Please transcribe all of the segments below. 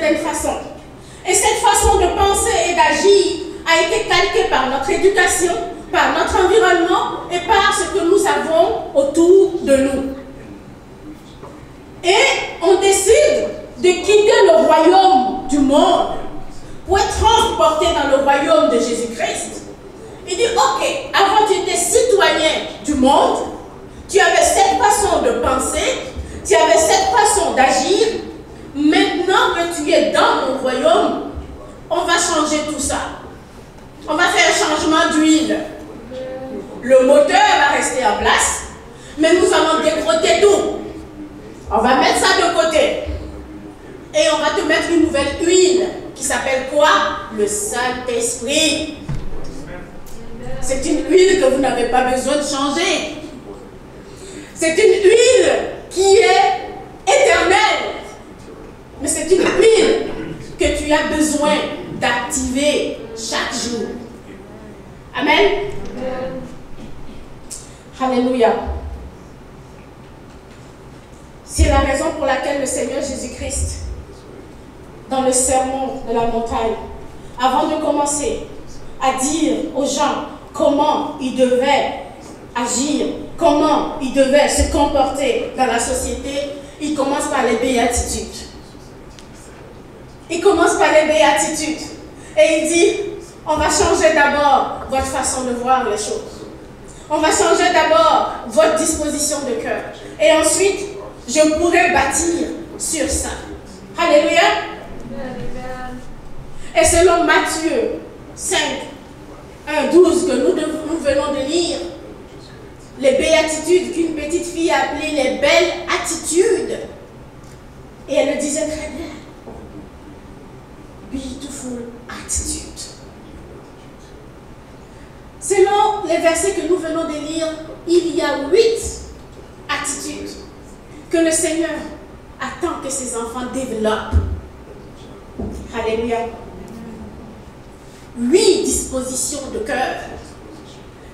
certaine façon. Et cette façon de penser et d'agir a été calquée par notre éducation, par notre environnement et par ce que nous avons autour de nous. Et on décide de quitter le royaume du monde pour être transporté dans le royaume de Jésus-Christ. Il dit, ok, avant tu étais citoyen du monde, tu avais cette façon de penser, tu avais cette façon d'agir. Maintenant que tu es dans mon royaume, on va changer tout ça. On va faire un changement d'huile. Le moteur va rester en place, mais nous allons décroter tout. On va mettre ça de côté. Et on va te mettre une nouvelle huile qui s'appelle quoi? Le Saint-Esprit. C'est une huile que vous n'avez pas besoin de changer. C'est une huile qui est éternelle. Mais c'est une huile que tu as besoin d'activer chaque jour. Amen. Alléluia. C'est la raison pour laquelle le Seigneur Jésus-Christ, dans le sermon de la montagne, avant de commencer à dire aux gens comment ils devaient agir, comment ils devaient se comporter dans la société, il commence par les béatitudes. Il commence par les béatitudes. Et il dit, on va changer d'abord votre façon de voir les choses. On va changer d'abord votre disposition de cœur. Et ensuite, je pourrai bâtir sur ça. Alléluia. Et selon Matthieu 5, 1, 12, que nous venons de lire, les béatitudes qu'une petite fille a appelées les belles attitudes. Et elle le disait très bien. Beautiful attitude. Selon les versets que nous venons de lire, il y a 8 attitudes que le Seigneur attend que ses enfants développent. Alléluia. 8 dispositions de cœur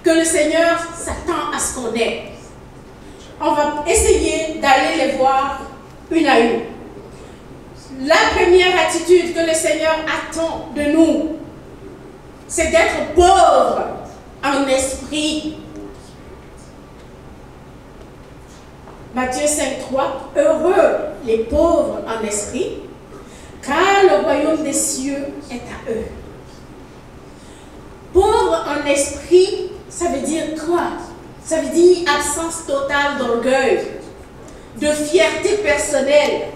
que le Seigneur s'attend à ce qu'on ait. On va essayer d'aller les voir une à une. La première attitude que le Seigneur attend de nous, c'est d'être pauvre en esprit. Matthieu 5,3, heureux les pauvres en esprit, car le royaume des cieux est à eux. Pauvre en esprit, ça veut dire quoi? Ça veut dire absence totale d'orgueil, de fierté personnelle,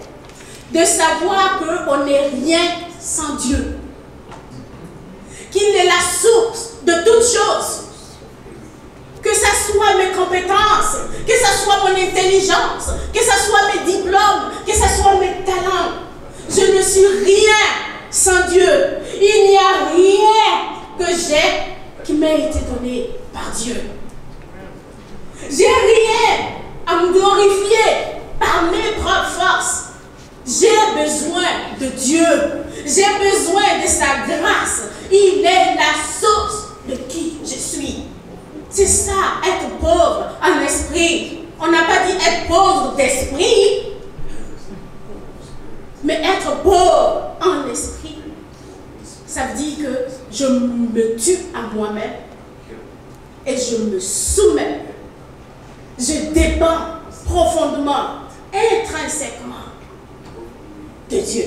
de savoir qu'on n'est rien sans Dieu, qu'il est la source de toutes choses, que ce soit mes compétences, que ce soit mon intelligence, que ce soit mes diplômes, que ce soit mes talents. Je ne suis rien sans Dieu. Il n'y a rien que j'ai qui m'a été donné par Dieu. J'ai rien à me glorifier par mes propres forces. J'ai besoin de Dieu. J'ai besoin de sa grâce. Il est la source de qui je suis. C'est ça, être pauvre en esprit. On n'a pas dit être pauvre d'esprit, mais être pauvre en esprit. Ça veut dire que je me tue à moi-même et je me soumets. Je dépends profondément, intrinsèquement de Dieu.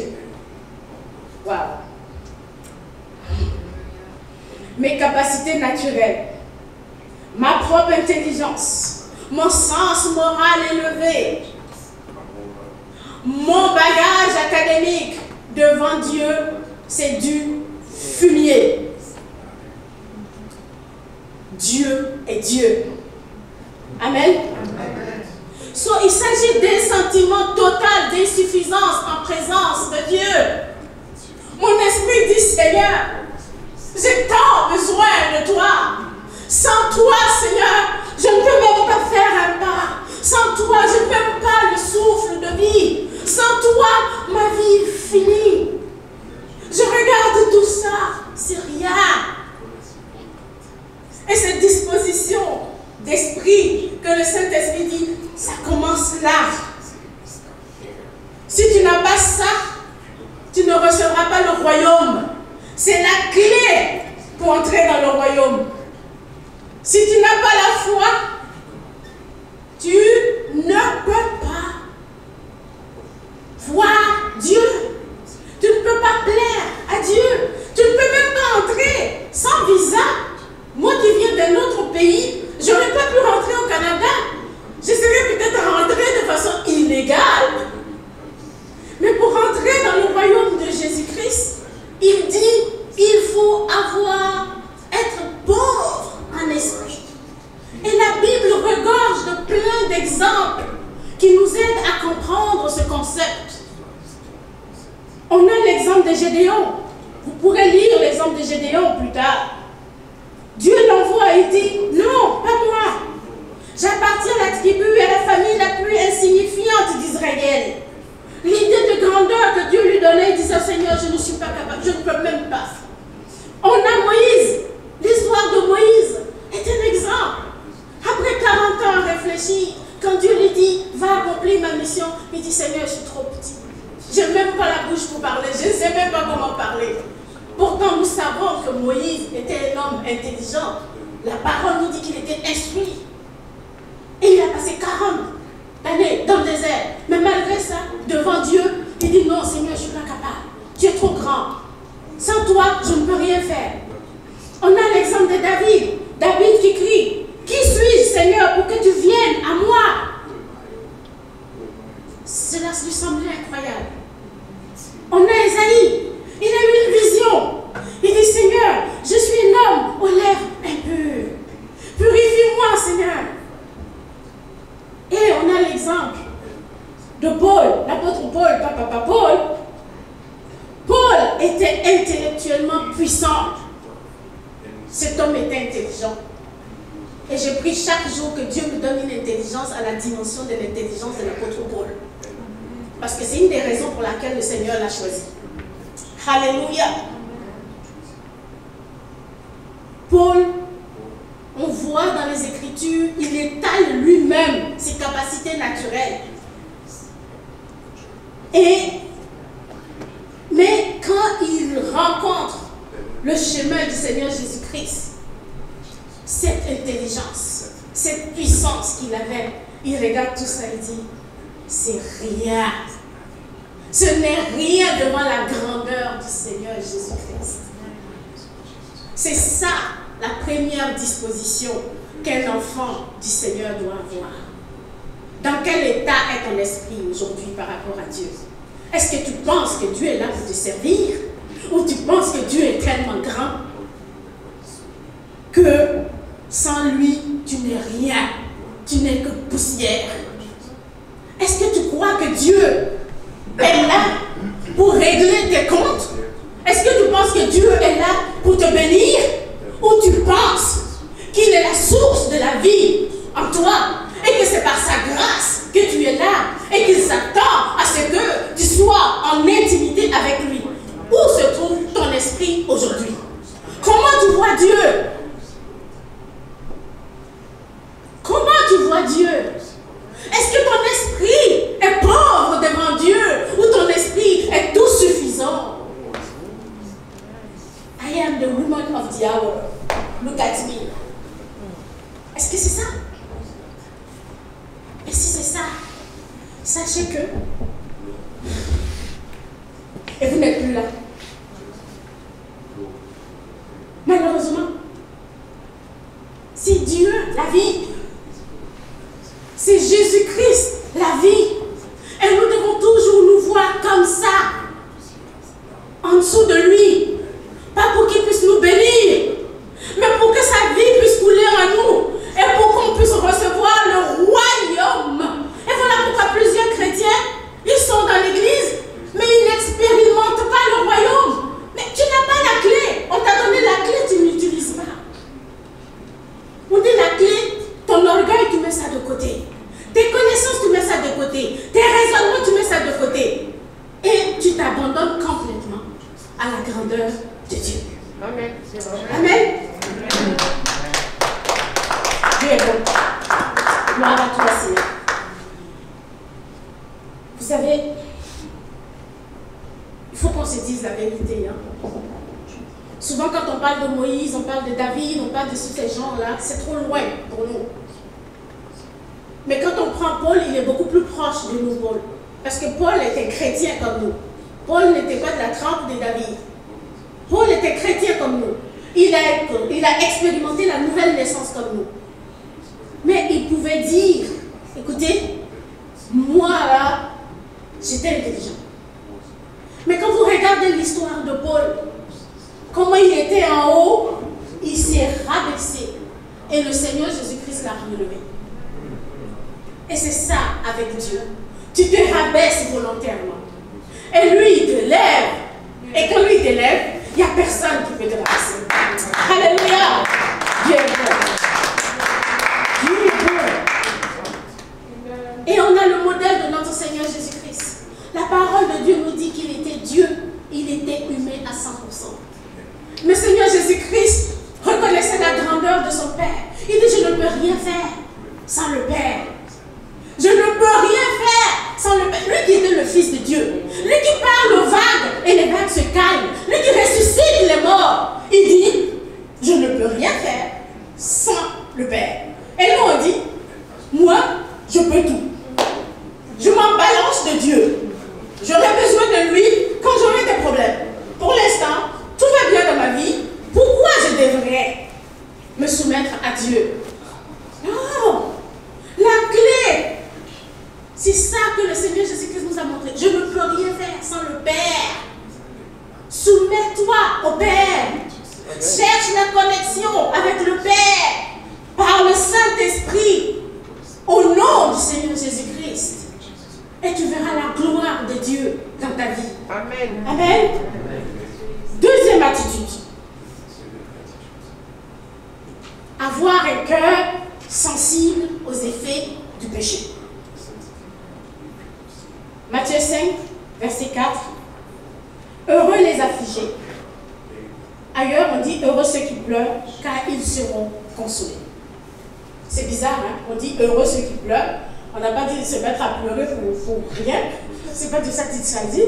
Wow. Mes capacités naturelles, ma propre intelligence, mon sens moral élevé, mon bagage académique devant Dieu, c'est du fumier. Dieu est Dieu. Amen. So, il s'agit d'un sentiment total d'insuffisance en présence de Dieu. Mon esprit dit, Seigneur, j'ai tant besoin de toi. Sans toi, Seigneur, je ne peux même pas faire un pas. Sans toi, je ne peux même pas le souffle de vie. Sans toi, ma vie est finie. Je regarde tout ça, c'est rien. Et cette disposition d'esprit que le Saint-Esprit dit, ça commence là. Si tu n'as pas ça, tu ne recevras pas le royaume. C'est la clé pour entrer dans le royaume. Si tu n'as pas la foi, tu ne peux pas voir Dieu. Tu ne peux pas plaire à Dieu. Tu ne peux même pas entrer sans visa. Moi qui viens d'un autre pays, je n'aurais pas pu rentrer au Canada. Je serais peut-être rentrée de façon illégale. Mais pour rentrer dans le royaume de Jésus-Christ, il dit, il faut être pauvre en esprit. Et la Bible regorge de plein d'exemples qui nous aident à comprendre ce concept. On a l'exemple de Gédéon. Vous pourrez lire l'exemple de Gédéon plus tard. Dieu l'envoie et dit, non, pas moi. J'appartiens à la tribu et à la famille la plus insignifiante d'Israël. L'idée de grandeur que Dieu lui donnait, il disait, Seigneur, je ne suis pas capable, je ne peux même pas. On a Moïse. L'histoire de Moïse est un exemple. Après 40 ans à réfléchir, quand Dieu lui dit, va accomplir ma mission, il dit, Seigneur, je suis trop petit. Je n'ai même pas la bouche pour parler, je ne sais même pas comment parler. Pourtant, nous savons que Moïse était un homme intelligent. La parole nous dit qu'il était instruit. Et il a passé 40 années dans le désert. Mais malgré ça, devant Dieu, il dit, non, Seigneur, je ne suis pas capable. Tu es trop grand. Sans toi, je ne peux rien faire. On a l'exemple de David. David qui crie, qui suis-je, Seigneur, pour que tu viennes à moi? Cela lui semblait incroyable. On a Ésaïe. Il a eu une vision. Il dit, Seigneur, je suis un homme aux lèvres impures. Purifie-moi, Seigneur. Et on a l'exemple de Paul, l'apôtre Paul, pas papa Paul. Paul était intellectuellement puissant. Cet homme était intelligent. Et je prie chaque jour que Dieu me donne une intelligence à la dimension de l'intelligence de l'apôtre Paul. Parce que c'est une des raisons pour laquelle le Seigneur l'a choisi. Alléluia. Paul, on voit dans les Écritures, il étale lui-même ses capacités naturelles. Mais quand il rencontre le chemin du Seigneur Jésus-Christ, cette intelligence, cette puissance qu'il avait, il regarde tout ça et dit, c'est rien. Ce n'est rien devant la grandeur du Seigneur Jésus-Christ. C'est ça la première disposition qu'un enfant du Seigneur doit avoir. Dans quel état est ton esprit aujourd'hui par rapport à Dieu? Est-ce que tu penses que Dieu est là pour te servir? Ou tu penses que Dieu est tellement grand que sans lui, tu n'es rien, tu n'es que poussière? Est-ce que tu crois que Dieu est là pour régler tes comptes? Est-ce que tu penses que Dieu est là pour te bénir? Ou tu penses qu'il est la source de la vie en toi et que c'est par sa grâce que tu es là et qu'il s'attend à ce que tu sois en intimité avec lui? Où se trouve ton esprit aujourd'hui? Comment tu vois Dieu? Comment tu vois Dieu? Est-ce que ton esprit est pauvre devant Dieu ou ton esprit est tout suffisant? I am the woman of the hour. Look at me. Est-ce que c'est ça? Et si c'est ça, sachez que... Et vous n'êtes plus là. Malheureusement, c'est Dieu, la vie. C'est Jésus-Christ, la vie. Et nous devons toujours nous voir comme ça, en dessous de lui. Pas pour qu'il puisse nous bénir, mais pour que sa vie puisse couler en nous et pour qu'on puisse recevoir le royaume. Et voilà pourquoi plusieurs chrétiens, ils sont dans l'église, mais ils n'expérimentent pas le royaume. Mais tu n'as pas la clé. On t'a donné la clé, tu ne l'utilises pas. On dit la clé, ton orgueil, tu mets ça de côté. Tes connaissances, tu mets ça de côté. Tes raisonnements, tu mets ça de côté. Et tu t'abandonnes complètement à la grandeur de Dieu. Amen. Amen. Dieu est bon. Gloire à toi, Seigneur. Vous savez, il faut qu'on se dise dise la vérité. Hein. Souvent, quand on parle de Moïse, on parle de David, on parle de tous ces gens-là, c'est trop loin pour nous. Mais quand on prend Paul, il est beaucoup plus proche de nous, Paul. Parce que Paul était chrétien comme nous. Paul n'était pas de la trempe de David. Paul était chrétien comme nous. Il a expérimenté la nouvelle naissance comme nous. Mais il pouvait dire, écoutez, moi là, j'étais intelligent. Mais quand vous regardez l'histoire de Paul, comment il était en haut, il s'est rabaissé. Et le Seigneur Jésus-Christ l'a relevé. Et c'est ça avec Dieu. Tu te rabaisses volontairement. Et lui, il te lève. Et quand lui, il te lève, il n'y a personne qui peut te rabaisser. Alléluia. Dieu est bon. Dieu est bon. Et on a le modèle de notre Seigneur Jésus-Christ. La parole de Dieu nous dit qu'il était Dieu. Il était humain à 100%. Mais Seigneur Jésus-Christ reconnaissait la grandeur de son Père. Il dit, je ne peux rien faire sans le Père. Je ne peux rien faire sans le Père. Lui qui était le Fils de Dieu. Lui qui parle aux vagues et les vagues se calment. Lui qui ressuscite les morts. Il dit, je ne peux rien faire sans le Père. Et nous on dit, moi, je peux tout. Je m'en balance de Dieu. J'aurai besoin de lui quand j'aurai des problèmes. Pour l'instant, tout va bien dans ma vie. Pourquoi je devrais me soumettre à Dieu? Non! La clé, c'est ça que le Seigneur Jésus-Christ nous a montré. Je ne peux rien faire sans le Père. Soumets-toi au Père. Cherche la connexion avec le Père par le Saint-Esprit au nom du Seigneur Jésus-Christ. Et tu verras la gloire de Dieu dans ta vie. Amen. Amen. Deuxième attitude. Avoir un cœur sensible aux effets du péché. Matthieu 5, verset 4. Heureux les affligés. Ailleurs, on dit heureux ceux qui pleurent, car ils seront consolés. C'est bizarre, hein? On dit heureux ceux qui pleurent. On n'a pas dit de se mettre à pleurer pour rien. C'est pas de ça qu'il s'agit.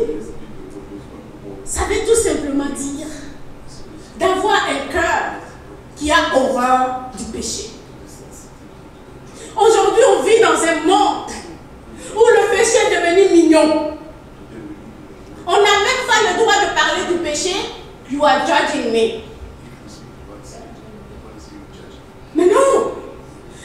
Ça veut tout simplement dire d'avoir un cœur qui a horreur du péché. Aujourd'hui, on vit dans un monde où le péché est devenu mignon. On n'a même pas le droit de parler du péché. You are judging me. Mais non.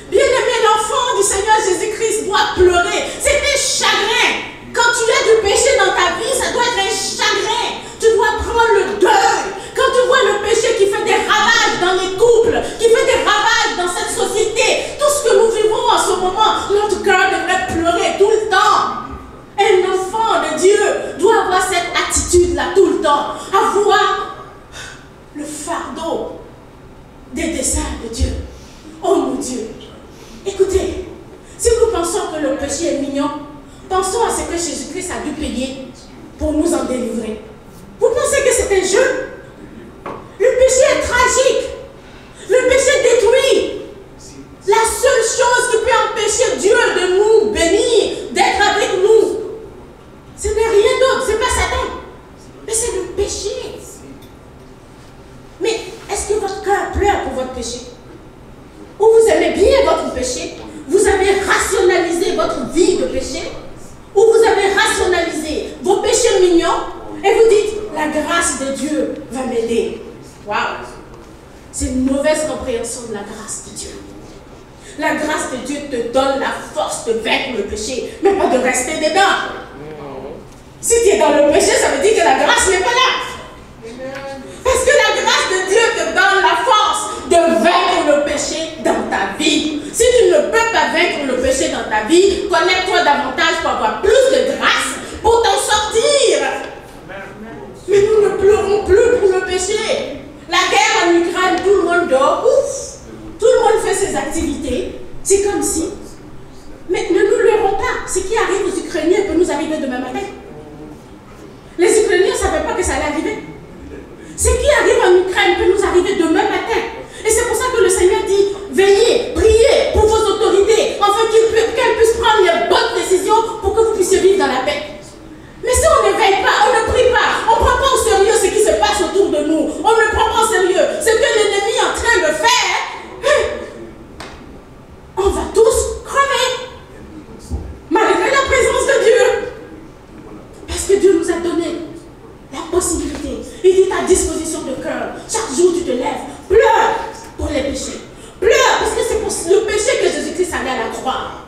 Bien-aimé, l'enfant du Seigneur Jésus-Christ doit pleurer. C'est un chagrin. Quand tu as du péché dans ta vie, ça doit être un chagrin. Tu dois prendre le deuil. Quand tu vois le péché qui fait des ravages dans les couples, qui fait des ravages dans cette société, tout ce que nous vivons en ce moment, notre cœur devrait pleurer tout le temps. Un enfant de Dieu doit avoir cette attitude-là tout le temps. Avoir le fardeau des desseins de Dieu. Oh mon Dieu. Écoutez, si nous pensons que le péché est mignon, pensons à ce que Jésus-Christ a dû payer pour nous en délivrer. Vous pensez que c'est un jeu? Le péché est tragique. Le péché détruit. La seule chose qui peut empêcher Dieu de nous bénir, d'être avec nous, ce n'est rien d'autre, ce n'est pas Satan, mais c'est le péché. Mais est-ce que votre cœur pleure pour votre péché? Ou vous aimez bien votre péché? Vous avez rationalisé votre vie de péché? Ou vous avez rationalisé vos péchés mignons et vous dites, la grâce de Dieu va m'aider. Waouh! C'est une mauvaise compréhension de la grâce de Dieu. La grâce de Dieu te donne la force de vaincre le péché, mais pas de rester dedans. Si tu es dans le péché, ça veut dire que la grâce n'est pas là. Parce que la grâce de Dieu te donne la force de vaincre le péché dans ta vie. Si tu ne peux pas vaincre le péché dans ta vie, connecte-toi davantage pour avoir plus de grâce, pour t'en sortir. Mais nous ne pleurons plus pour le péché. La guerre en Ukraine, tout le monde dort. Ouf. Tout le monde fait ses activités. C'est comme si. Mais ne nous leurrons pas. Ce qui arrive aux Ukrainiens peut nous arriver demain matin. Les Ukrainiens ne savaient pas que ça allait arriver. Ce qui arrive en Ukraine peut nous arriver demain matin. Et c'est pour ça que le Seigneur dit, veillez, priez pour vos autorités, afin qu'elles puissent prendre les bonnes décisions pour que vous puissiez vivre dans la paix. Mais si on ne veille pas, on ne prie pas, on ne prend pas au sérieux Il dit ta disposition de cœur. Chaque jour, tu te lèves. Pleure pour les péchés. Pleure parce que c'est pour le péché que Jésus-Christ allait à la croix.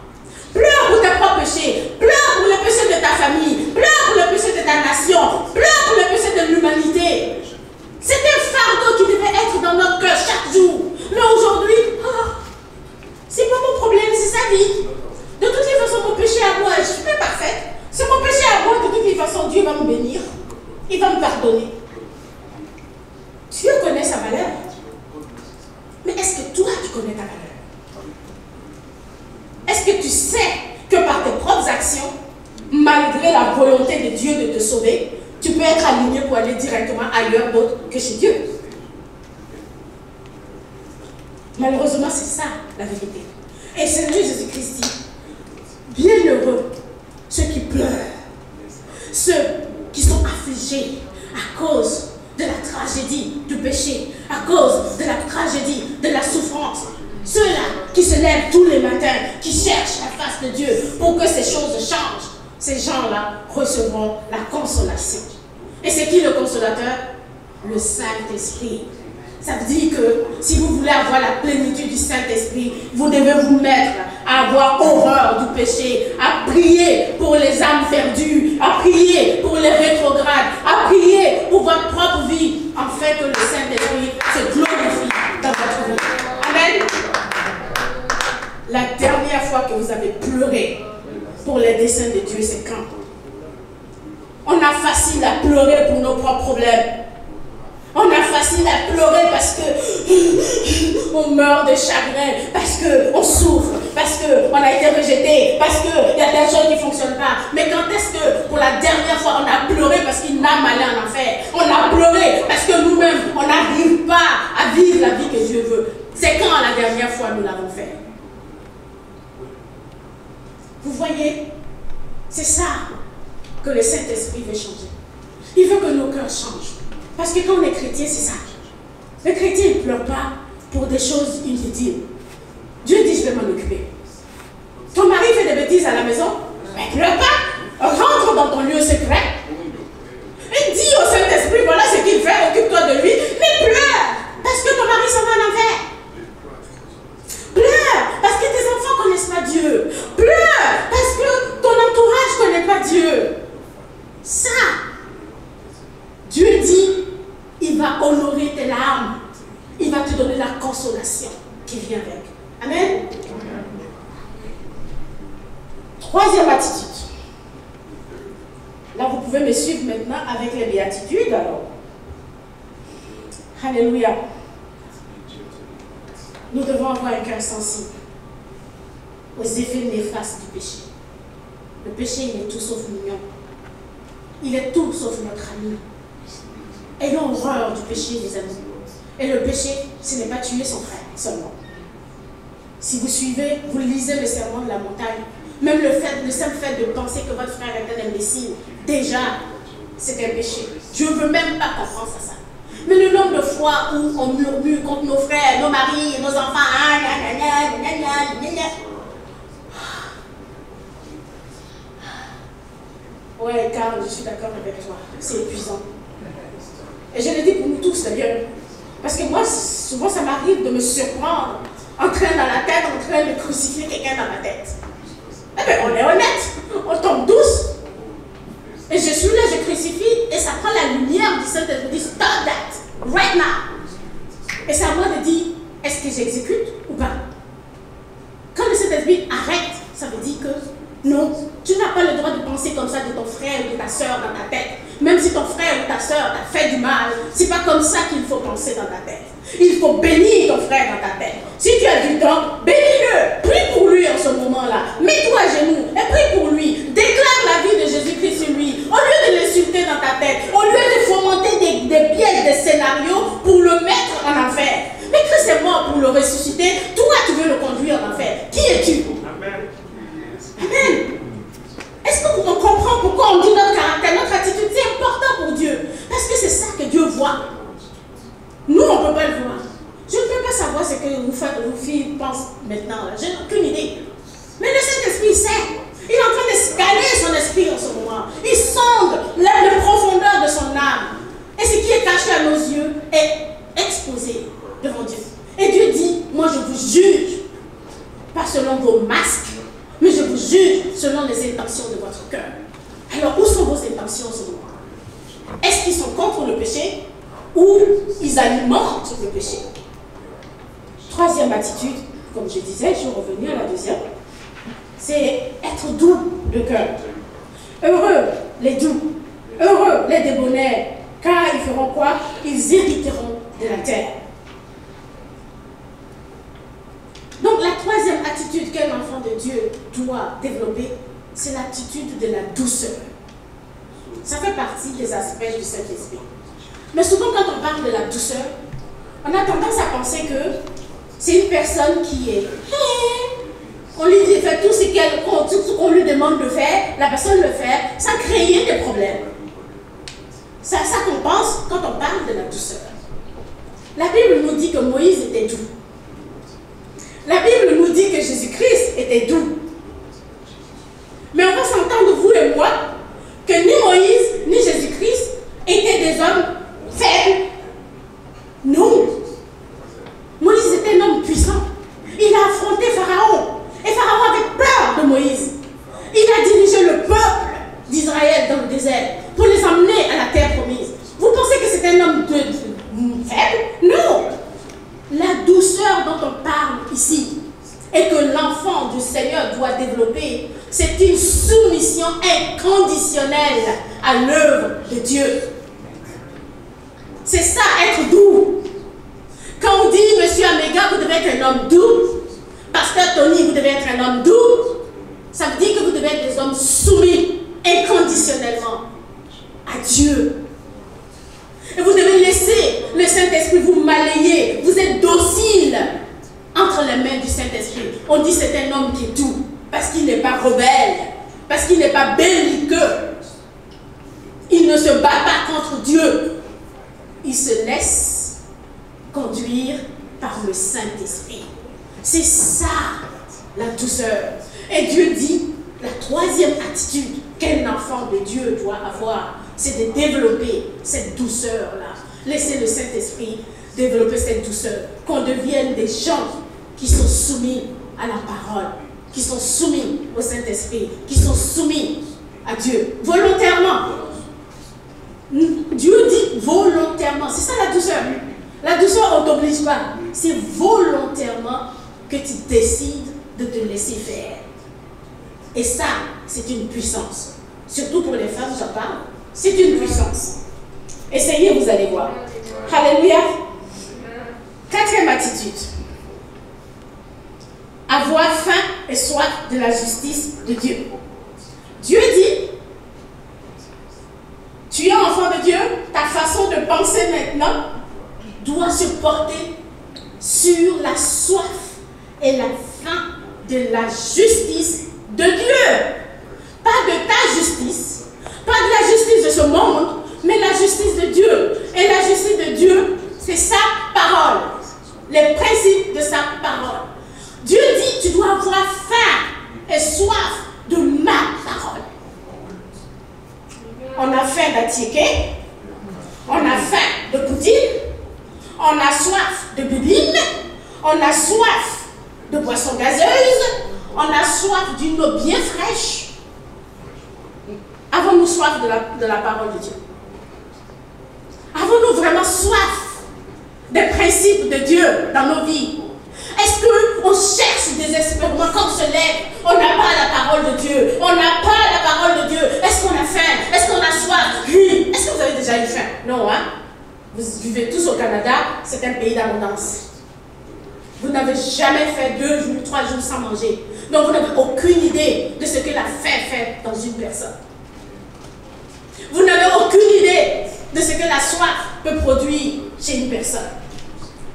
Pleure pour tes propres péchés. Pleure pour les péchés de ta famille. Pleure pour les péchés de ta nation. Pleure pour les péchés de l'humanité. C'est un fardeau qui devait être dans notre cœur chaque jour. Mais aujourd'hui, c'est pas mon problème, c'est sa vie. De toutes les façons, mon péché à moi, je ne suis pas parfaite. C'est mon péché à moi, de toutes les façons, Dieu va me bénir. Il va me pardonner. Dieu connaît sa valeur. Mais est-ce que toi, tu connais ta valeur? Est-ce que tu sais que par tes propres actions, malgré la volonté de Dieu de te sauver, tu peux être aligné pour aller directement ailleurs d'autre que chez Dieu? Malheureusement, c'est ça la vérité. Et Seigneur Jésus-Christ dit, bienheureux ceux qui pleurent, ceux qui sont affligés à cause de la tragédie du péché, à cause de la tragédie de la souffrance. Ceux-là qui se lèvent tous les matins, qui cherchent la face de Dieu pour que ces choses changent. Ces gens-là recevront la consolation. Et c'est qui le consolateur? Le Saint-Esprit. Ça veut dire que si vous voulez avoir la plénitude du Saint-Esprit, vous devez vous mettre à avoir horreur du péché, à prier pour les âmes perdues, à prier pour les rétrogrades, à prier pour votre propre vie, afin que le Saint-Esprit se glorifie dans votre vie. Amen. La dernière fois que vous avez pleuré pour les desseins de Dieu, c'est quand? On a facile à pleurer pour nos propres problèmes. On a facile à pleurer parce que on meurt de chagrin, parce qu'on souffre, parce qu'on a été rejeté, parce qu'il y a des choses qui ne fonctionnent pas. Mais quand est-ce que pour la dernière fois on a pleuré parce qu'il n'a mal en enfer? On a pleuré parce que nous-mêmes on n'arrive pas à vivre la vie que Dieu veut. C'est quand la dernière fois nous l'avons fait? Vous voyez, c'est ça que le Saint-Esprit veut changer. Il veut que nos cœurs changent. Parce que quand on est chrétien, c'est ça. Le chrétien ne pleure pas pour des choses inutiles. Dieu dit, je vais m'en occuper. Ton mari fait des bêtises à la maison, ne pleure pas. Rentre dans ton lieu secret. Et dis au Saint-Esprit, voilà ce qu'il fait, occupe-toi de lui. Mais pleure, parce que ton mari s'en va en enfer. Pleure, parce que tes enfants ne connaissent pas Dieu. Pleure, parce que ton entourage ne connaît pas Dieu. Ça, Dieu dit, il va honorer tes larmes. Il va te donner la consolation qui vient avec. Amen. Troisième attitude. Là, vous pouvez me suivre maintenant avec les béatitudes. Alors, alléluia. Nous devons avoir un cœur sensible aux effets néfastes du péché. Le péché, il est tout sauf mignon. Il est tout sauf notre ami. Ayons horreur du péché, les amis. Et le péché, ce n'est pas tuer son frère seulement. Si vous suivez, vous lisez le sermon de la montagne, même le simple fait de penser que votre frère est un imbécile, déjà, c'est un péché. Dieu ne veut même pas qu'on pense à ça. Mais le nombre de fois où on murmure contre nos frères, nos maris, nos enfants, ouais, Carl, je suis d'accord avec toi. C'est épuisant. Et je le dis pour nous tous d'ailleurs. Parce que moi, souvent, ça m'arrive de me surprendre en train dans la tête, en train de crucifier quelqu'un dans ma tête. Eh bien, on est honnête. On tombe tous. Et je suis là, je crucifie, et ça prend la lumière du Saint-Esprit. Stop that, right now. Et c'est à moi de dire, est-ce que j'exécute ou pas? Quand le Saint-Esprit arrête, ça veut dire que non, tu n'as pas le droit de penser comme ça de ton frère ou de ta soeur dans ta tête. Même si ton frère ou ta soeur t'a fait du mal, c'est pas comme ça qu'il faut penser dans ta tête. Il faut bénir ton frère dans ta tête. Si tu as du temps, bénis-le. Prie pour lui en ce moment-là. Mets-toi à genoux et prie pour lui. Déclare la vie de Jésus-Christ sur lui. Au lieu de l'insulter dans ta tête, au lieu de fomenter des pièges, des scénarios pour le mettre en enfer. Mais Christ est mort pour le ressusciter. Toi, tu veux le conduire en enfer. Qui es-tu? Amen. Amen. Est-ce qu'on comprend pourquoi on dit notre caractère, notre attitude? C'est important pour Dieu. Parce que c'est ça que Dieu voit. Nous, on ne peut pas le voir. Je ne peux pas savoir ce que vos filles pensent maintenant. Je n'ai aucune idée. Mais le Saint-Esprit sait. Il est en train de scanner son esprit en ce moment. Il sonde la profondeur de son âme. Et ce qui est caché est exposé devant Dieu. Et Dieu dit, moi je vous juge, pas selon vos masques, mais je vous juge selon les intentions de votre cœur. Alors, où sont vos intentions en ce moment? Est-ce qu'ils sont contre le péché ou ils alimentent le péché? Troisième attitude, comme je disais, je vais revenir à la deuxième, c'est être doux de cœur. Heureux les doux, heureux les débonnaires, car ils feront quoi? Ils hériteront de la terre. Donc la troisième attitude qu'un enfant de Dieu doit développer, c'est l'attitude de la douceur. Ça fait partie des aspects du Saint-Esprit. Mais souvent quand on parle de la douceur, on a tendance à penser que c'est une personne qui est... On lui dit de faire tout ce qu'on lui demande de faire, la personne le fait, sans créer des problèmes. C'est à ça qu'on pense quand on parle de la douceur. La Bible nous dit que Moïse était doux. La Bible nous dit que Jésus-Christ était doux. Mais on va s'entendre, vous et moi, que ni Moïse ni Jésus-Christ étaient des hommes faibles. Non. Moïse était un homme puissant. Il a affronté Pharaon. Et Pharaon avait peur de Moïse. Il a dirigé le peuple d'Israël dans le désert pour les emmener à la terre promise. Vous pensez que c'est un homme faible? Non. La douceur dont on parle ici et que l'enfant du Seigneur doit développer, c'est une soumission inconditionnelle à l'œuvre de Dieu. C'est ça, être doux. Quand on dit, Monsieur Améga, vous devez être un homme doux, Pasteur Tony, vous devez être un homme doux, ça veut dire que vous devez être des hommes soumis inconditionnellement à Dieu. Et vous devez laisser le Saint-Esprit vous malayer. Vous êtes docile entre les mains du Saint-Esprit. On dit c'est un homme qui est doux, parce qu'il n'est pas rebelle, parce qu'il n'est pas belliqueux. Il ne se bat pas contre Dieu. Il se laisse conduire par le Saint-Esprit. C'est ça, la douceur. Et Dieu dit, la troisième attitude qu'un enfant de Dieu doit avoir, c'est de développer cette douceur-là. Laissez le Saint-Esprit développer cette douceur. Qu'on devienne des gens qui sont soumis à la parole, qui sont soumis au Saint-Esprit, qui sont soumis à Dieu, volontairement. Dieu dit volontairement. C'est ça la douceur. La douceur, on ne t'oblige pas. C'est volontairement que tu décides de te laisser faire. Et ça, c'est une puissance. Surtout pour les femmes, j'en parle. C'est une puissance. Essayez, vous allez voir. Alléluia. Quatrième attitude. Avoir faim et soif de la justice de Dieu. Dieu dit, tu es enfant de Dieu, ta façon de penser maintenant doit se porter sur la soif et la faim de la justice de Dieu. Pas de ta justice, pas de la justice de ce monde, mais la justice de Dieu. Et la justice de Dieu, c'est sa parole, les principes de sa parole. Dieu dit, tu dois avoir faim et soif de ma parole. On a faim d'Atiéké, on a faim de Poutine, on a soif de bibine, on a soif de boissons gazeuses, on a soif d'une eau bien fraîche. Avons-nous soif de la parole de Dieu? Avons-nous vraiment soif des principes de Dieu dans nos vies? Est-ce qu'on cherche désespérément quand on se lève? On n'a pas la parole de Dieu. On n'a pas la parole de Dieu. Est-ce qu'on a faim? Est-ce qu'on a soif? Oui. Est-ce que vous avez déjà eu faim? Non, hein? Vous vivez tous au Canada, c'est un pays d'abondance. Vous n'avez jamais fait 2 jours, 3 jours sans manger. Donc vous n'avez aucune idée de ce que la faim fait dans une personne. Vous n'avez aucune idée de ce que la soif peut produire chez une personne.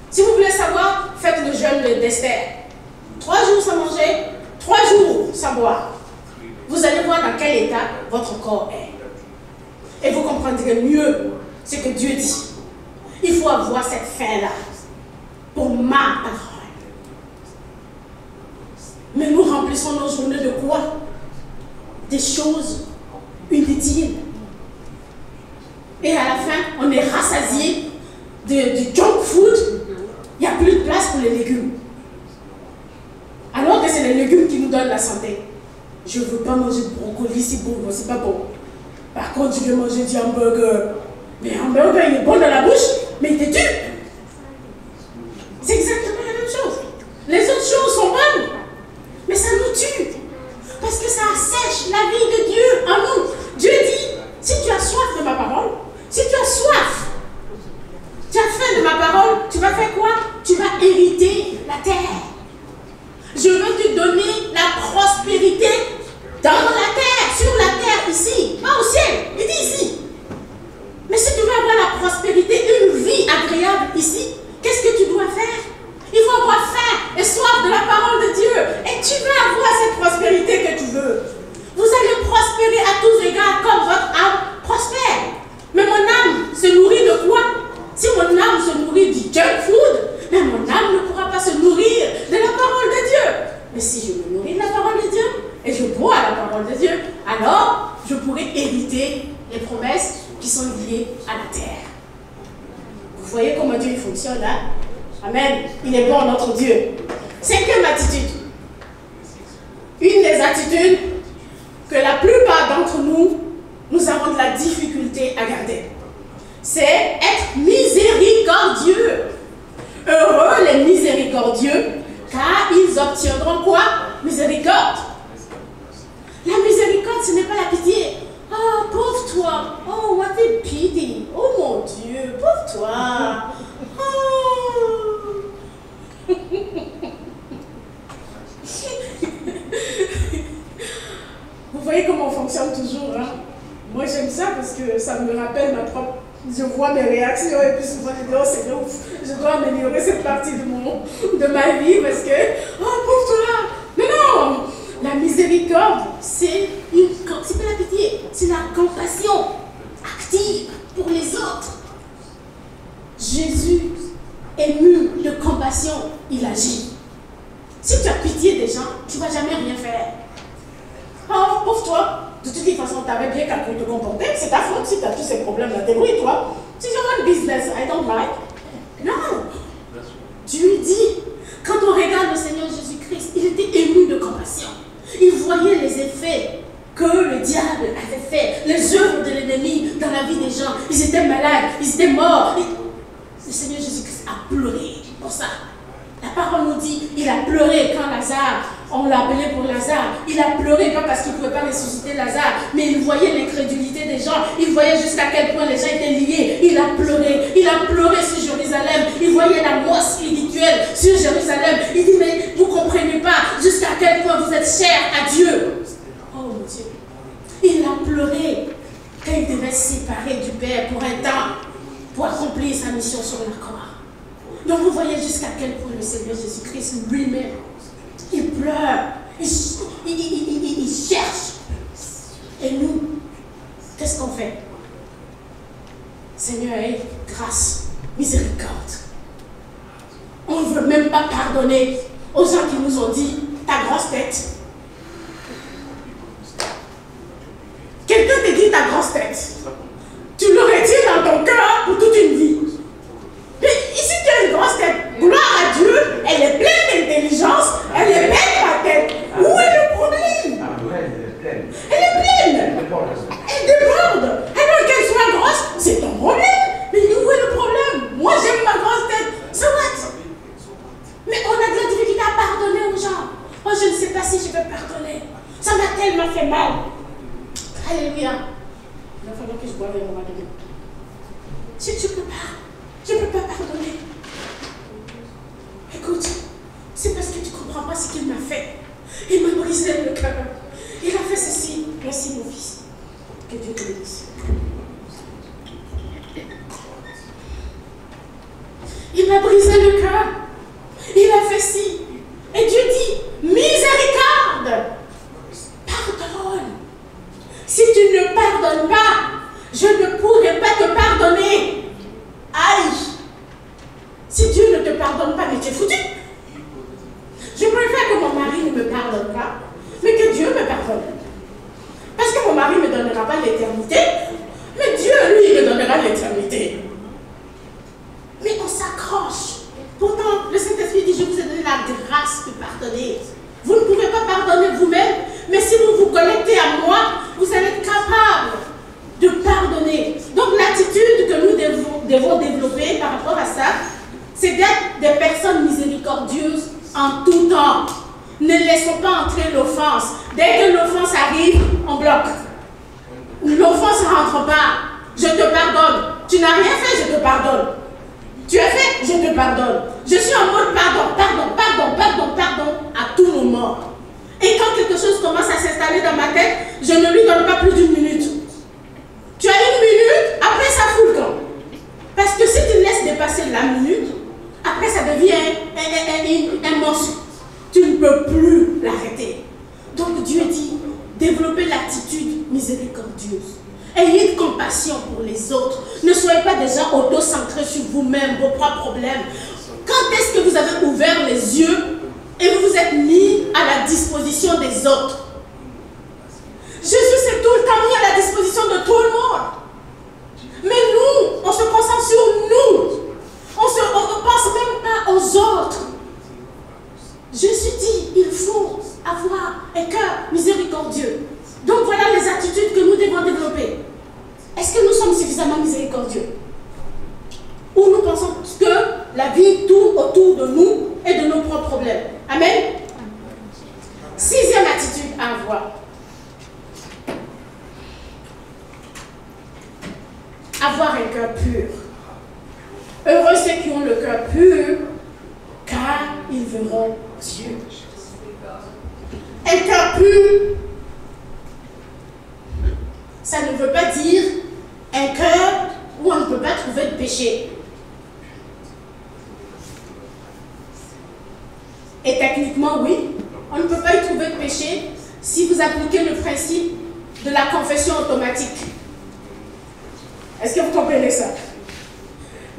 Si vous voulez savoir, faites le jeûne d'Esther. 3 jours sans manger, 3 jours sans boire. Vous allez voir dans quel état votre corps est. Et vous comprendrez mieux ce que Dieu dit. Il faut avoir cette faim-là pour ma parole. Mais nous remplissons nos journées de quoi? Des choses inutiles. Et à la fin, on est rassasié du junk food, il n'y a plus de place pour les légumes. Alors que c'est les légumes qui nous donnent la santé. Je ne veux pas manger de brocoli, c'est bon, c'est pas bon. Par contre, je vais manger du hamburger. Mais hamburger, il est bon dans la bouche, mais il te tue. C'est exactement la même chose. Les autres choses sont bonnes, mais ça nous tue. Parce que ça assèche la vie de Dieu en nous. Dieu dit, si tu as soif de ma parole, si tu as soif, tu as faim de ma parole, tu vas faire quoi? Tu vas hériter la terre. Je veux te donner la prospérité dans la terre, sur la terre, ici, pas au ciel. Il dit ici. Mais si tu veux avoir la prospérité, une vie agréable ici, qu'est-ce que tu dois faire? Il faut avoir faim et soif de la parole de Dieu. Et tu vas avoir cette prospérité que tu veux. Vous allez prospérer à tous égards comme votre âme prospère. Mais mon âme se nourrit de quoi? Si mon âme se nourrit du junk food, mais mon âme ne pourra pas se nourrir de la parole de Dieu. Mais si je me nourris de la parole de Dieu et je bois la parole de Dieu, alors je pourrai hériter les promesses qui sont liées à la terre. Vous voyez comment Dieu fonctionne, hein? Amen. Il est bon, notre Dieu. Cinquième attitude. Une des attitudes que la plupart d'entre nous, nous avons de la difficulté à garder. C'est être miséricordieux. Heureux les miséricordieux, car ils obtiendront quoi? Miséricorde. La miséricorde, ce n'est pas la pitié. Oh, pauvre toi. Oh, what a pity. Oh mon Dieu, pauvre toi. Oh. Vous voyez comment on fonctionne toujours, hein? Moi, j'aime ça parce que ça me rappelle ma propre... Je vois mes réactions et puis souvent je dis, oh c'est ouf, je dois améliorer cette partie de ma vie parce que, oh pauvre toi. Mais non, la miséricorde, c'est pas la pitié, c'est la compassion active pour les autres. Jésus, ému de compassion, il agit. Si tu as pitié des gens, tu ne vas jamais rien faire. Oh, pauvre toi. De toute façon, tu avais bien qu'à te comporter. C'est ta faute si tu as tous ces problèmes-là. Débrouille-toi. Si je veux un business, I don't like. Non. Dieu dit, quand on regarde le Seigneur Jésus-Christ, il était ému de compassion. Il voyait les effets que le diable avait fait, les œuvres de l'ennemi dans la vie des gens. Ils étaient malades, ils étaient morts. Le Seigneur Jésus-Christ a pleuré pour ça. La parole nous dit, il a pleuré quand Lazare, on l'a appelé pour Lazare. Il a pleuré, pas parce qu'il ne pouvait pas ressusciter Lazare, mais il voyait l'incrédulité des gens. Il voyait jusqu'à quel point les gens étaient liés. Il a pleuré sur Jérusalem. Il voyait la mort spirituelle sur Jérusalem. Il dit, mais vous ne comprenez pas jusqu'à quel point vous êtes chers à Dieu. Oh mon Dieu. Il a pleuré quand il devait se séparer du Père pour un temps, pour accomplir sa mission sur la croix. Donc vous voyez jusqu'à quel point le Seigneur Jésus-Christ lui-même, il pleure, il cherche. Et nous, qu'est-ce qu'on fait? Seigneur, grâce, miséricorde. On ne veut même pas pardonner aux gens qui nous ont dit, ta grosse tête. Quelqu'un te dit ta grosse tête. Tu le retiens dans ton cœur pour toute une vie. Mais ici, tu as une grosse tête. Gloire à Dieu, elle est pleine d'intelligence, elle est belle ma tête. Où est le problème? Elle est pleine. Elle déborde. Alors qu'elle soit grosse, c'est ton problème. Mais où est le problème? Moi, j'aime ma grosse tête. So what? Mais on a de la difficulté à pardonner aux gens. Oh, je ne sais pas si je vais pardonner. Ça m'a tellement fait mal. Alléluia. Il va falloir que je boive un moment de vie. Je ne peux pas. Je ne peux pas pardonner. Écoute, c'est parce que tu ne comprends pas ce qu'il m'a fait. Il m'a brisé le cœur. Il a fait ceci. Merci mon fils. Que Dieu te bénisse. Il m'a brisé le cœur. Il a fait ci. Et Dieu dit, miséricorde. Pardonne. Si tu ne pardonnes pas, je ne pourrai pas te pardonner. Aïe! Si Dieu ne te pardonne pas, mais tu es foutu. Je préfère que mon mari ne me pardonne pas, mais que Dieu me pardonne. Parce que mon mari ne me donnera pas l'éternité, mais Dieu, lui, me donnera l'éternité. grâce de pardonner. Vous ne pouvez pas pardonner vous-même, mais si vous vous connectez à moi, vous allez être capable de pardonner. Donc l'attitude que nous devons développer par rapport à ça, c'est d'être des personnes miséricordieuses en tout temps. Ne laissons pas entrer l'offense. Dès que l'offense arrive, on bloque. L'offense ne rentre pas. Je te pardonne. Tu n'as rien fait, je te pardonne. Tu as fait, je te pardonne. Je suis en mode pardon, pardon, pardon, pardon, pardon à tout moment. Et quand quelque chose commence à s'installer dans ma tête, je ne lui donne pas plus d'une minute. Tu as une minute, après ça fout le camp. Parce que si tu laisses dépasser la minute, après ça devient un monstre. Tu ne peux plus l'arrêter. Donc Dieu dit, développez l'attitude miséricordieuse. Ayez de compassion pour les autres. Ne soyez pas des gens auto-centrés sur vous-même, vos propres problèmes. Quand est-ce que vous avez ouvert les yeux et vous vous êtes mis à la disposition des autres? Jésus s'est tout le temps mis à la disposition de tout le monde. Mais nous, on se concentre sur nous. On ne pense même pas aux autres. Jésus dit, il faut avoir un cœur miséricordieux. Donc voilà les attitudes que nous devons développer. Est-ce que nous sommes suffisamment miséricordieux? Ou nous pensons que la vie tourne autour de nous et de nos propres problèmes? Amen. Sixième attitude à avoir. Avoir un cœur pur. Heureux ceux qui ont le cœur pur, car ils verront Dieu. Un cœur pur, ça ne veut pas dire un cœur où on ne peut pas trouver de péché. Et techniquement, oui, on ne peut pas y trouver de péché si vous appliquez le principe de la confession automatique. Est-ce que vous comprenez ça?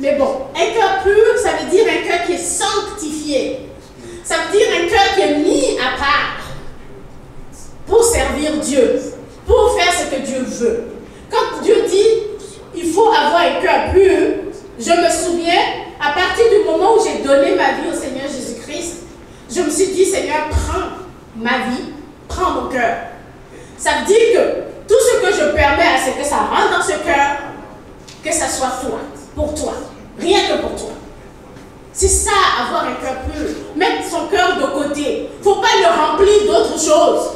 Mais bon, un cœur pur, ça veut dire un cœur qui est sanctifié. Ça veut dire un cœur qui est mis à part pour servir Dieu, pour faire ce que Dieu veut. Quand Dieu dit, il faut avoir un cœur pur, je me souviens, à partir du moment où j'ai donné ma vie au Seigneur Jésus-Christ, je me suis dit, Seigneur, prends ma vie, prends mon cœur. Ça veut dire que tout ce que je permets à ce que ça rentre dans ce cœur, que ça soit toi, pour toi, rien que pour toi. C'est ça, avoir un cœur pur. Mettre son cœur de côté. Il ne faut pas le remplir d'autres choses.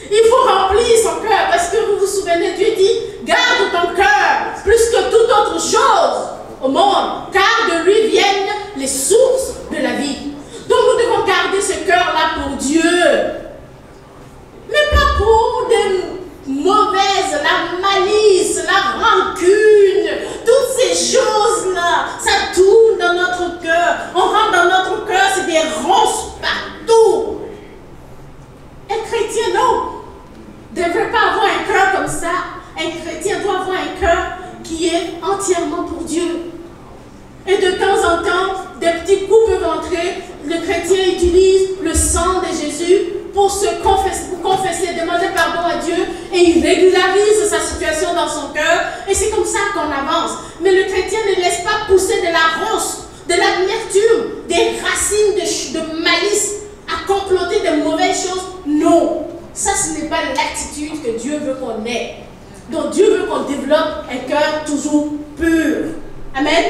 Il faut remplir son cœur parce que vous vous souvenez, Dieu dit, garde ton cœur plus que toute autre chose au monde, car de lui viennent les sources de la vie. Donc nous devons garder ce cœur-là pour Dieu. Mais pas pour des mauvaises, la malice, la rancune, toutes ces choses-là, ça tourne dans notre cœur. On rentre dans notre cœur, c'est des ronces partout. Un chrétien, non, ne devrait pas avoir un cœur comme ça. Un chrétien doit avoir un cœur qui est entièrement pour Dieu. Et de temps en temps, des petits coups peuvent entrer. Le chrétien utilise le sang de Jésus pour se confesser, demander pardon à Dieu, et il régularise sa situation dans son cœur. Et c'est comme ça qu'on avance. Mais le chrétien ne laisse pas pousser de la ronce, de l'amertume, des racines de malice à comploter de mauvaises choses. Non, ça ce n'est pas l'attitude que Dieu veut qu'on ait. Donc Dieu veut qu'on développe un cœur toujours pur. Amen.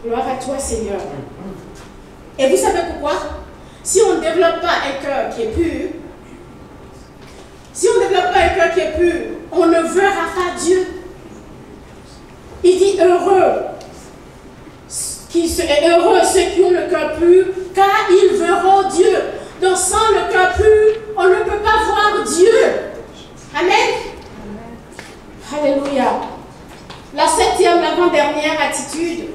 Gloire à toi, Seigneur. Et vous savez pourquoi? Si on ne développe pas un cœur qui est pur, si on ne développe pas un cœur qui est pur, on ne verra pas Dieu. Il dit heureux, heureux ceux qui ont le cœur pur, car ils verront Dieu. Donc sans le cœur pur, on ne peut pas voir Dieu. Amen. Alléluia. La septième, l'avant-dernière attitude.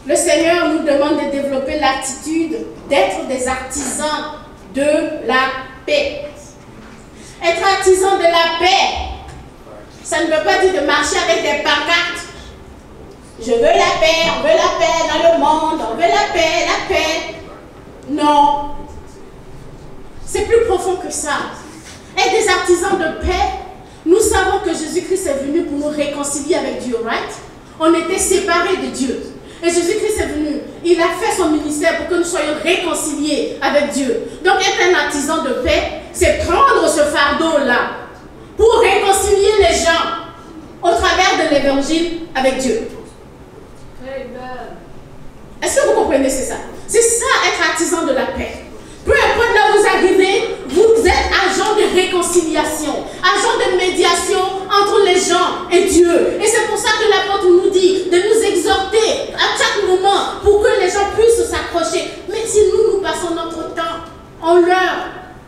Le Seigneur nous demande de développer l'attitude d'être des artisans de la paix. Être artisan de la paix, ça ne veut pas dire de marcher avec des pancartes. Je veux la paix, on veut la paix dans le monde, on veut la paix. Non. C'est plus profond que ça. Être des artisans de paix, nous savons que Jésus-Christ est venu pour nous réconcilier avec Dieu, right? On était séparés de Dieu. Et Jésus-Christ est venu. Il a fait son ministère pour que nous soyons réconciliés avec Dieu. Donc être un artisan de paix, c'est prendre ce fardeau-là pour réconcilier les gens au travers de l'évangile avec Dieu. Est-ce que vous comprenez, c'est ça? C'est ça, être artisan de la paix. Peu importe là où vous arrivez, vous êtes agent de réconciliation, agent de médiation entre les gens et Dieu. Et c'est pour ça que l'apôtre nous dit de nous exhorter à chaque moment pour que les gens puissent s'accrocher. Mais si nous passons notre temps, on leur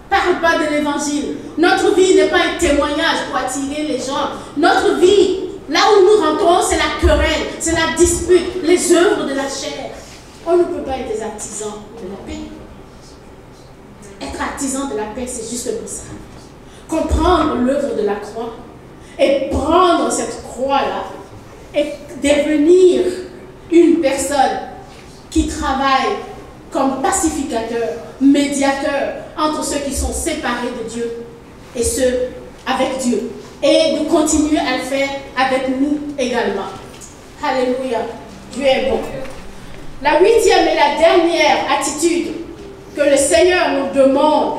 parle pas de l'évangile. Notre vie n'est pas un témoignage pour attirer les gens. Notre vie, là où nous rentrons, c'est la querelle, c'est la dispute, les œuvres de la chair. On ne peut pas être des artisans de la paix. Être artisan de la paix, c'est justement ça. Comprendre l'œuvre de la croix et prendre cette croix-là et devenir une personne qui travaille comme pacificateur, médiateur entre ceux qui sont séparés de Dieu et ceux avec Dieu. Et de continuer à le faire avec nous également. Alléluia. Dieu est bon. La 8e et la dernière attitude que le Seigneur nous demande,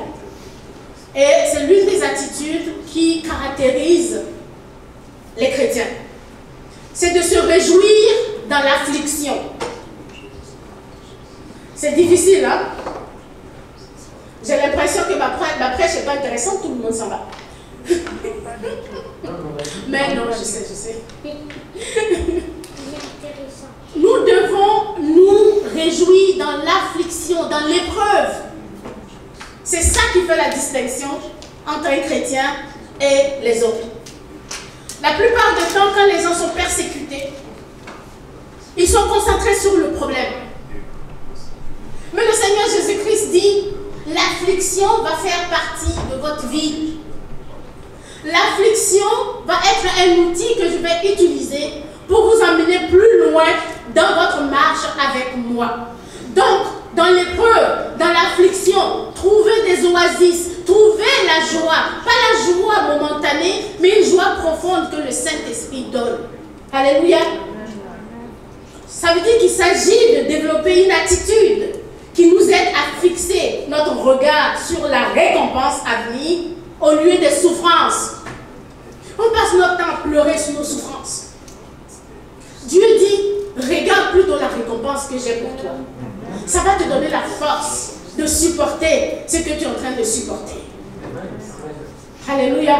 et c'est l'une des attitudes qui caractérise les chrétiens, c'est de se réjouir dans l'affliction. C'est difficile, hein? J'ai l'impression que ma prêche n'est pas intéressante, tout le monde s'en va. Mais non, je sais. Nous devons nous réjouir dans l'affliction, dans l'épreuve. C'est ça qui fait la distinction entre un chrétien et les autres. La plupart du temps, quand les gens sont persécutés, ils sont concentrés sur le problème. Mais le Seigneur Jésus-Christ dit, l'affliction va faire partie de votre vie. L'affliction va être un outil que je vais utiliser pour vous emmener plus loin dans votre marche avec moi. Donc, dans l'épreuve, dans l'affliction, trouvez des oasis, trouvez la joie. Pas la joie momentanée, mais une joie profonde que le Saint-Esprit donne. Alléluia. Ça veut dire qu'il s'agit de développer une attitude qui nous aide à fixer notre regard sur la récompense à venir au lieu des souffrances. On passe notre temps à pleurer sur nos souffrances. Dieu dit, regarde plutôt la récompense que j'ai pour toi. Ça va te donner la force de supporter ce que tu es en train de supporter. Alléluia.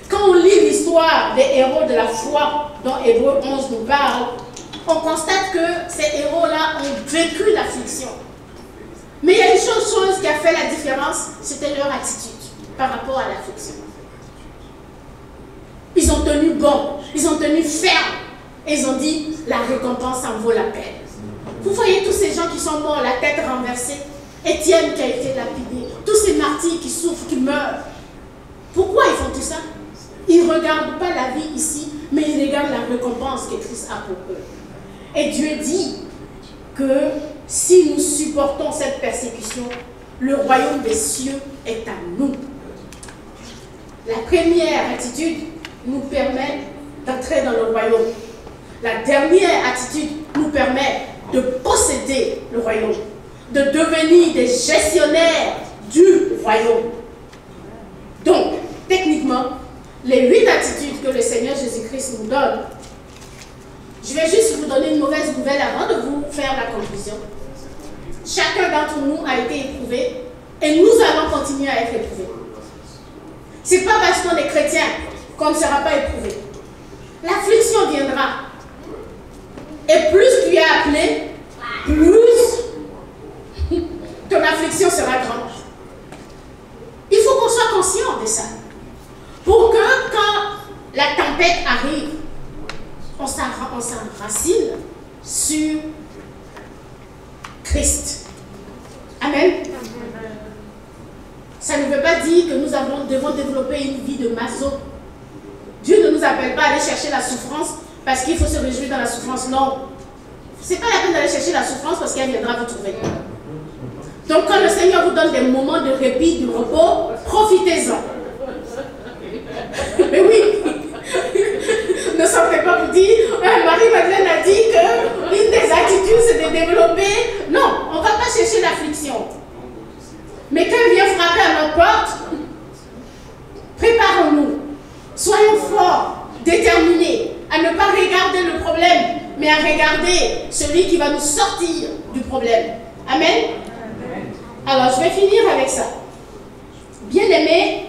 Quand on lit l'histoire des héros de la foi dont Hébreux 11 nous parle, on constate que ces héros-là ont vécu l'affliction. Mais il y a une chose qui a fait la différence, c'était leur attitude par rapport à l'affliction. Ils ont tenu bon, ils ont tenu ferme. Et ils ont dit, la récompense en vaut la peine. Vous voyez tous ces gens qui sont morts, la tête renversée. Étienne qui a été lapidé. Tous ces martyrs qui souffrent, qui meurent. Pourquoi ils font tout ça? Ils ne regardent pas la vie ici, mais ils regardent la récompense que Christ a pour eux. Et Dieu dit que si nous supportons cette persécution, le royaume des cieux est à nous. La première attitude nous permet d'entrer dans le royaume. La dernière attitude nous permet de posséder le royaume, de devenir des gestionnaires du royaume. Donc, techniquement, les 8 attitudes que le Seigneur Jésus-Christ nous donne, je vais juste vous donner une mauvaise nouvelle avant de vous faire la conclusion. Chacun d'entre nous a été éprouvé et nous allons continuer à être éprouvés. Ce n'est pas parce qu'on est chrétien qu'on ne sera pas éprouvé. L'affliction viendra. Et plus tu es appelé, plus ton affliction sera grande. Il faut qu'on soit conscient de ça. Pour que quand la tempête arrive, on s'enracine sur Christ. Amen. Ça ne veut pas dire que nous devons développer une vie de maso. Dieu ne nous appelle pas à aller chercher la souffrance parce qu'il faut se réjouir dans la souffrance. Non. Ce n'est pas la peine d'aller chercher la souffrance parce qu'elle viendra vous trouver. Donc quand le Seigneur vous donne des moments de répit, de repos, profitez-en. Mais oui. Ne sortez pas vous dire, Marie-Madeleine a dit qu'une des problème, mais à regarder celui qui va nous sortir du problème. Amen. Alors, je vais finir avec ça. Bien-aimés,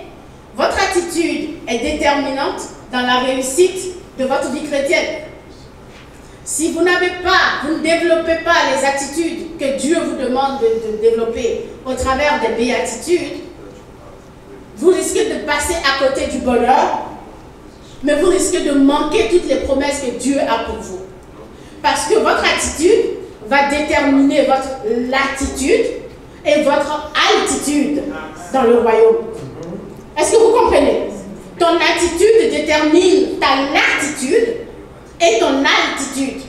votre attitude est déterminante dans la réussite de votre vie chrétienne. Si vous ne développez pas les attitudes que Dieu vous demande de développer au travers des béatitudes, vous risquez de passer à côté du bonheur, mais vous risquez de manquer toutes les promesses que Dieu a pour vous. Parce que votre attitude va déterminer votre latitude et votre altitude dans le royaume. Est-ce que vous comprenez? Ton attitude détermine ta latitude et ton altitude.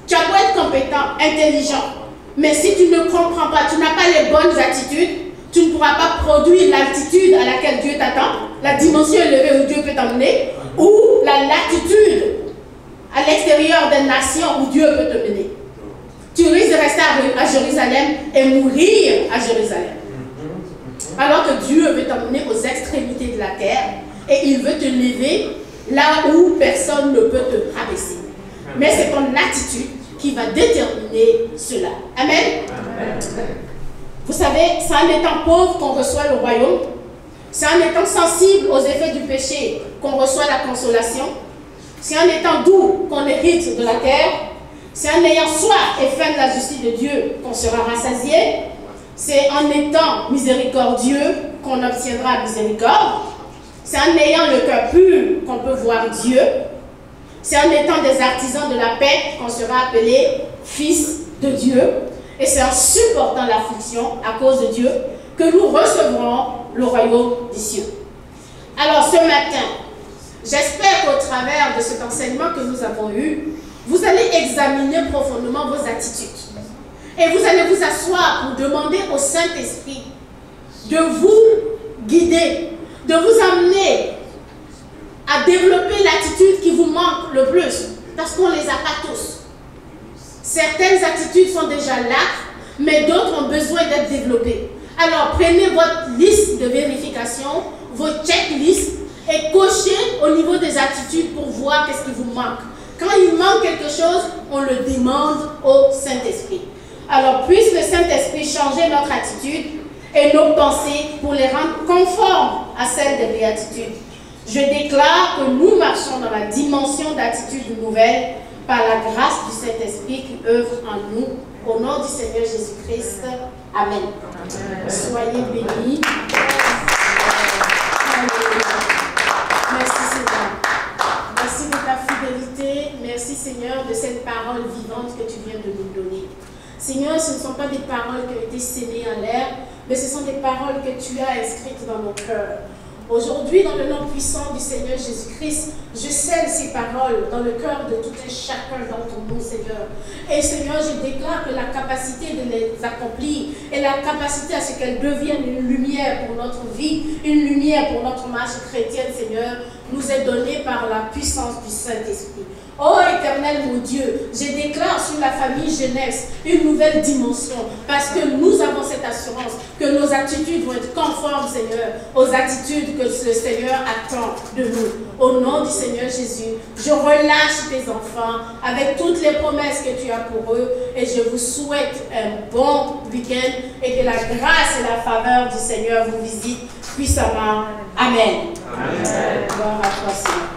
Tu as beau être compétent, intelligent, mais si tu ne comprends pas, tu n'as pas les bonnes attitudes, tu ne pourras pas produire l'altitude à laquelle Dieu t'attend, la dimension élevée où Dieu peut t'emmener, ou la latitude à l'extérieur des nations où Dieu peut te mener. Tu risques de rester à Jérusalem et mourir à Jérusalem. Alors que Dieu veut t'emmener aux extrémités de la terre et il veut te lever là où personne ne peut te rabaisser. Mais c'est ton attitude qui va déterminer cela. Amen. Amen. Vous savez, c'est en étant pauvre qu'on reçoit le royaume. C'est en étant sensible aux effets du péché qu'on reçoit la consolation. C'est en étant doux qu'on hérite de la terre. C'est en ayant soif et faim de la justice de Dieu qu'on sera rassasié. C'est en étant miséricordieux qu'on obtiendra miséricorde. C'est en ayant le cœur pur qu'on peut voir Dieu. C'est en étant des artisans de la paix qu'on sera appelé fils de Dieu. Et c'est en supportant l'affliction à cause de Dieu que nous recevrons le royaume des cieux. Alors ce matin, j'espère qu'au travers de cet enseignement que nous avons eu, vous allez examiner profondément vos attitudes. Et vous allez vous asseoir pour demander au Saint-Esprit de vous guider, de vous amener à développer l'attitude qui vous manque le plus. Parce qu'on ne les a pas tous. Certaines attitudes sont déjà là, mais d'autres ont besoin d'être développées. Alors prenez votre liste de vérification, vos checklists, et cochez au niveau des attitudes pour voir qu'est-ce qui vous manque. Quand il manque quelque chose, on le demande au Saint-Esprit. Alors, puisse le Saint-Esprit changer notre attitude et nos pensées pour les rendre conformes à celles des béatitudes. Je déclare que nous marchons dans la dimension d'attitude nouvelle par la grâce du Saint-Esprit qui œuvre en nous. Au nom du Seigneur Jésus-Christ. Amen. Amen. Soyez bénis. Merci Seigneur. Merci de ta fidélité. Merci Seigneur de cette parole vivante que tu viens de nous donner. Seigneur, ce ne sont pas des paroles qui ont été sémées en l'air, mais ce sont des paroles que tu as inscrites dans nos cœurs. Aujourd'hui, dans le nom puissant du Seigneur Jésus-Christ, je scelle ces paroles dans le cœur de tout un chacun d'entre nous, Seigneur. Et Seigneur, je déclare que la capacité de les accomplir et la capacité à ce qu'elles deviennent une lumière pour notre vie, une lumière pour notre marche chrétienne, Seigneur, nous est donnée par la puissance du Saint-Esprit. Oh Éternel mon Dieu, je déclare sur la famille jeunesse une nouvelle dimension parce que nous avons cette assurance que nos attitudes vont être conformes, Seigneur, aux attitudes que le Seigneur attend de nous. Au nom du Seigneur Jésus, je relâche tes enfants avec toutes les promesses que tu as pour eux et je vous souhaite un bon week-end et que la grâce et la faveur du Seigneur vous visitent puissamment. Amen. Amen. Gloire à toi, Seigneur.